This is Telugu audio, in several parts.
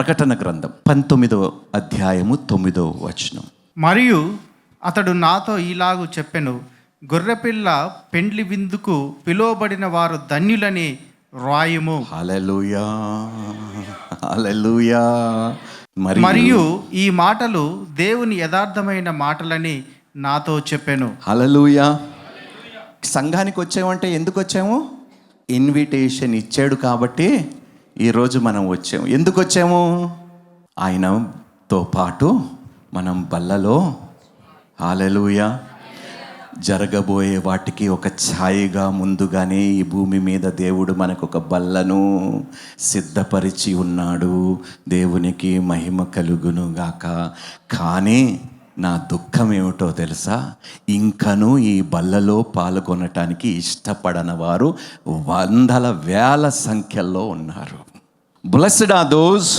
ప్రకటన గ్రంథం 19వ అధ్యాయము 9వ వచనం. మరియు అతడు నాతో ఇలాగు చెప్పెను, గొర్రెపిల్ల పెండ్లి విందుకు పిలువబడిన వారు ధన్యులని రాయుము. హల్లెలూయా, హల్లెలూయా. మరియు ఈ మాటలు దేవుని యథార్థమైన మాటలని నాతో చెప్పెను. హల్లెలూయా. సంఘానికి వచ్చామంటే ఎందుకు వచ్చాము? ఇన్విటేషన్ ఇచ్చాడు కాబట్టి ఈరోజు మనం వచ్చాము. ఎందుకు వచ్చాము? ఆయనతో పాటు మనం బల్లలో, హల్లెలూయా, జరగబోయే వాటికి ఒక ఛాయగా ముందుగానే ఈ భూమి మీద దేవుడు మనకు ఒక బల్లను సిద్ధపరిచి ఉన్నాడు. దేవునికి మహిమ కలుగును గాక. కానీ నా దుఃఖం ఏమిటో తెలుసా? ఇంకనూ ఈ బల్లలో పాల్గొనటానికి ఇష్టపడని వారు వందల వేల సంఖ్యలో ఉన్నారు. Blessed are those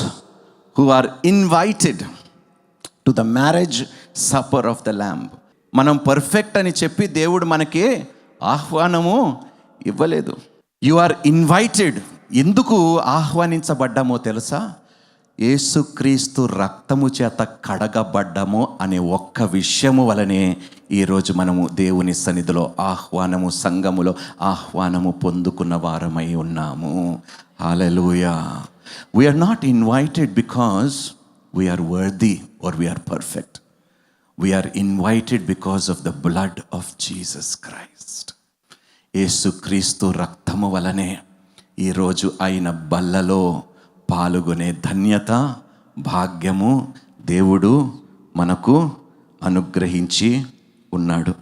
who are invited to the marriage supper of the lamb. మనం పర్ఫెక్ట్ అని చెప్పి దేవుడు మనకి ఆహ్వానము ఇవ్వలేదు. You are invited. ఎందుకు ఆహ్వానించబడ్డామో తెలుసా? యేసుక్రీస్తు రక్తము చేత కడగబడ్డము అనే ఒక్క విషయము వలనే ఈరోజు మనము దేవుని సన్నిధిలో ఆహ్వానము, సంఘములో ఆహ్వానము పొందుకున్న వారమై ఉన్నాము. హల్లెలూయా. We are not invited because we are worthy or we are perfect. We are invited because of the blood of Jesus Christ. యేసుక్రీస్తు రక్తము వలనే ఈరోజు ఆయన బల్లలో పాల్గొనే ధన్యత, భాగ్యము దేవుడు మనకు అనుగ్రహించి ఉన్నాడు.